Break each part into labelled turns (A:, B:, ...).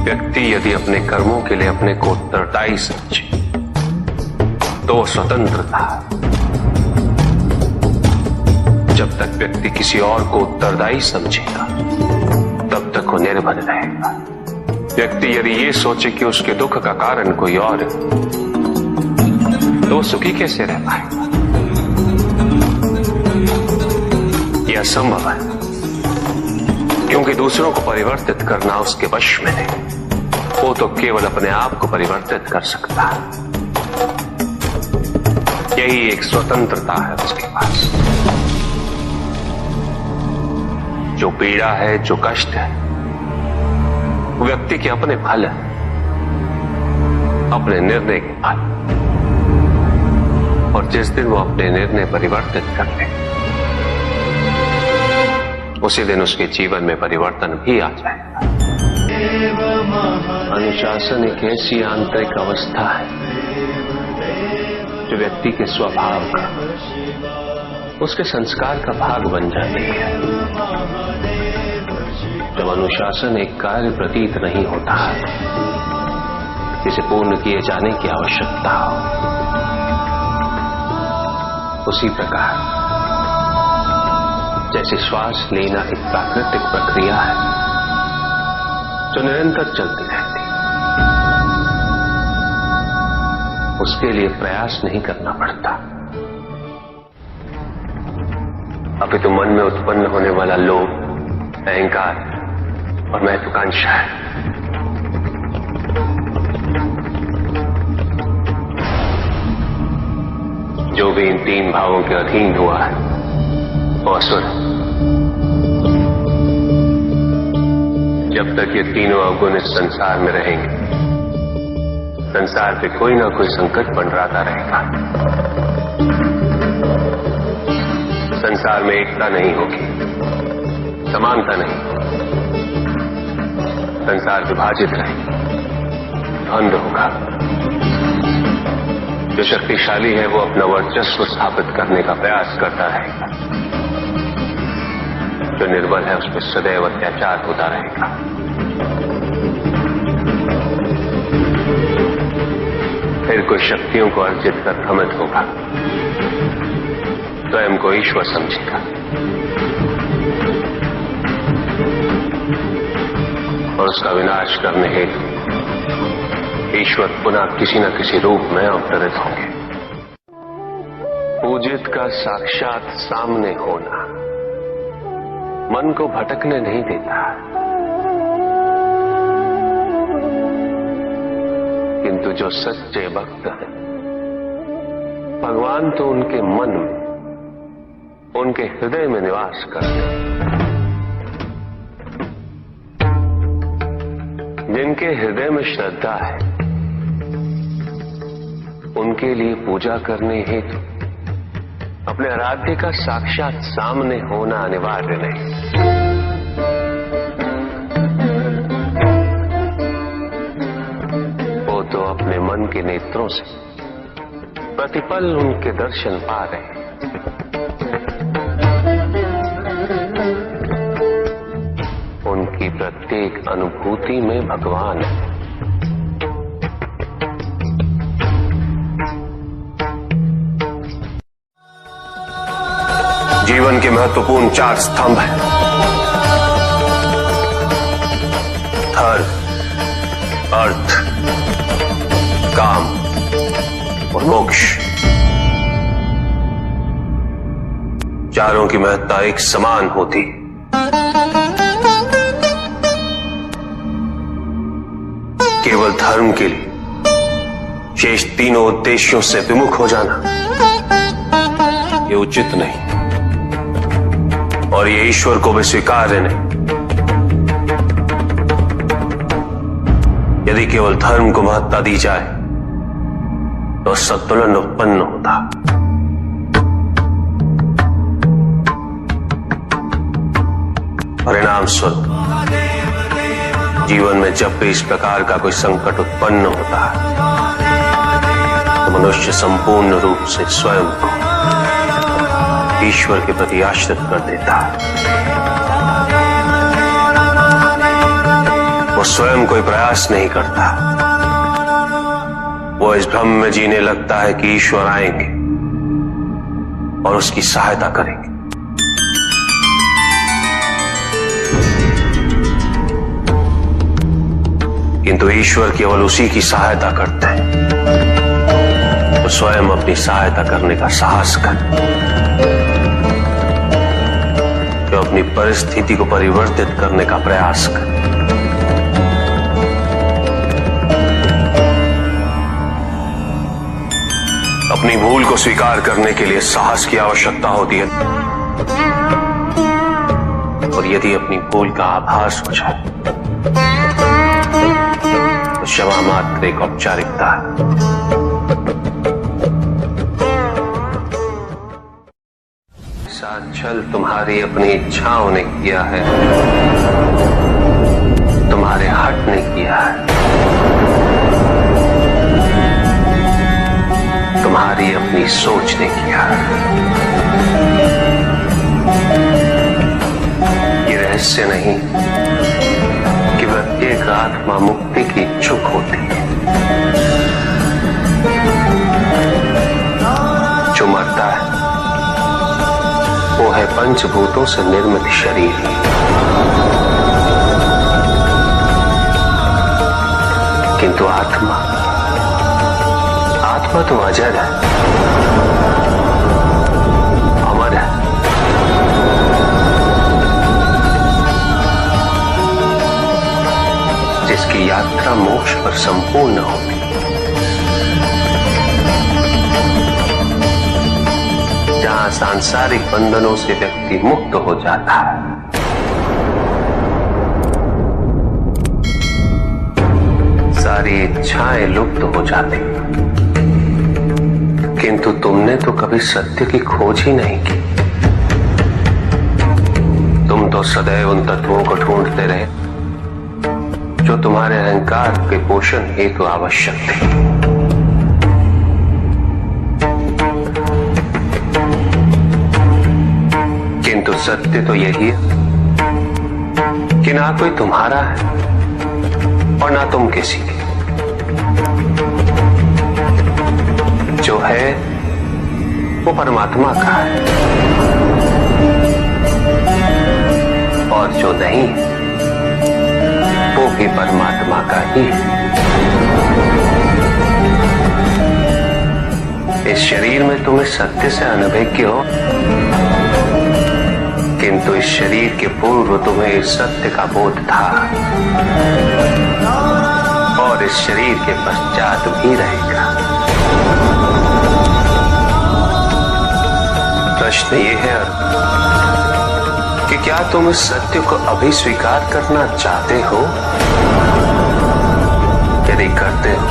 A: व्यक्ति यदि अपने कर्मों के लिए अपने को उत्तरदायी समझे तो वो स्वतंत्र था। जब तक व्यक्ति किसी और को उत्तरदायी समझेगा तब तक वो निर्भर रहेगा। व्यक्ति यदि ये सोचे कि उसके दुख का कारण कोई और है तो सुखी कैसे रह पाएगा? यह असंभव है, क्योंकि दूसरों को परिवर्तित करना उसके वश में नहीं। वो तो केवल अपने आप को परिवर्तित कर सकता है। यही एक स्वतंत्रता है उसके पास। जो पीड़ा है, जो कष्ट है, वो व्यक्ति के अपने फल है, अपने निर्णय के फल। और जिस दिन वो अपने निर्णय परिवर्तित कर ले उसी दिन उसके जीवन में परिवर्तन भी आ जाएगा। अनुशासन एक ऐसी आंतरिक अवस्था है जो व्यक्ति के स्वभाव का, उसके संस्कार का भाग बन जाती है। जब अनुशासन एक कार्य प्रतीत नहीं होता जिसे पूर्ण किए जाने की आवश्यकता हो, उसी प्रकार जैसे श्वास लेना एक प्राकृतिक प्रक्रिया है जो निरंतर चलती रहती है, उसके लिए प्रयास नहीं करना पड़ता। अभी तो मन में उत्पन्न होने वाला लोभ, अहंकार और महत्वाकांक्षा है। जो भी इन तीन भावों के अधीन हुआ है वो असुर है। जब तक ये तीनों अवगुण इस संसार में रहेंगे, संसार पे कोई ना कोई संकट मंडराता रहेगा। संसार में एकता नहीं होगी, समानता नहीं, संसार विभाजित रहेगा, द्वंद्व होगा। जो शक्तिशाली है वो अपना वर्चस्व स्थापित करने का प्रयास करता रहेगा, जो निर्बल है उस पर सदैव अत्याचार होता रहेगा। फिर कोई शक्तियों को अर्जित कर भ्रमित होगा, स्वयं को ईश्वर समझेगा और उसका विनाश करने हेतु ईश्वर पुनः किसी न किसी रूप में अवतरित होंगे। पूजित का साक्षात सामने होना मन को भटकने नहीं देता, किंतु जो सच्चे भक्त हैं, भगवान तो उनके मन में, उनके हृदय में निवास करते हैं। जिनके हृदय में श्रद्धा है उनके लिए पूजा करने हेतु अपने आराध्य का साक्षात सामने होना अनिवार्य नहीं। वो तो अपने मन के नेत्रों से प्रतिपल उनके दर्शन पा रहे हैं। उनकी प्रत्येक अनुभूति में भगवान है। जीवन के महत्वपूर्ण 4 स्तंभ हैं: धर्म, अर्थ, काम और मोक्ष। चारों की महत्ता एक समान होती है। केवल धर्म के लिए शेष तीनों उद्देश्यों से विमुख हो जाना ये उचित नहीं और ये ईश्वर को भी स्वीकार्य नहीं। यदि केवल धर्म को महत्ता दी जाए तो संतुलन उत्पन्न होता। परिणाम स्वरूप जीवन में जब भी इस प्रकार का कोई संकट उत्पन्न होता है तो मनुष्य संपूर्ण रूप से स्वयं को ईश्वर के प्रति आश्रित कर देता है। वो स्वयं कोई प्रयास नहीं करता, वो इस भ्रम में जीने लगता है कि ईश्वर आएंगे और उसकी सहायता करेंगे। किंतु ईश्वर केवल उसी की सहायता करते हैं तो स्वयं अपनी सहायता करने का साहस करे, जो अपनी परिस्थिति को परिवर्तित करने का प्रयास करे। अपनी भूल को स्वीकार करने के लिए साहस की आवश्यकता होती है, और यदि अपनी भूल का आभास हो जाए तो क्षमा मात्र एक औपचारिकता है। छल तुम्हारी अपनी इच्छाओं ने किया है, तुम्हारे हट ने किया है, तुम्हारी अपनी सोच ने किया है। ये रहस्य नहीं कि प्रत्येक आत्मा मुक्ति की इच्छुक होती है। जो मरता है वो है पंचभूतों से निर्मित शरीर, किंतु आत्मा तो अजर है, अमर है। जिसकी यात्रा मोक्ष पर संपूर्ण होती, जहां सांसारिक बंधनों से व्यक्ति मुक्त हो जाता है, सारी इच्छाएं लुप्त हो जाती। किंतु तुमने तो कभी सत्य की खोज ही नहीं की। तुम तो सदैव उन तत्वों को ढूंढते रहे जो तुम्हारे अहंकार के पोषण हेतु आवश्यक थे। किंतु सत्य तो यही है कि ना कोई तुम्हारा है और ना तुम किसी के। जो है वो परमात्मा का है, और जो नहीं वो भी परमात्मा का ही है। इस शरीर में तुम इस सत्य से अनभिज्ञ हो, किंतु इस शरीर के पूर्व तुम्हें इस सत्य का बोध था, और इस शरीर के पश्चात भी रहेगा। प्रश्न ये है कि क्या तुम इस सत्य को अभी स्वीकार करना चाहते हो? यदि करते हो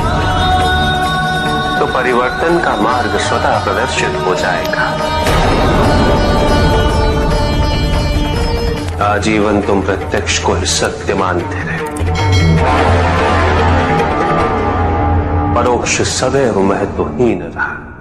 A: तो परिवर्तन का मार्ग स्वतः प्रदर्शित हो जाएगा। आजीवन तुम प्रत्यक्ष को ही सत्य मानते रहे, परोक्ष सदैव महत्वहीन रहा।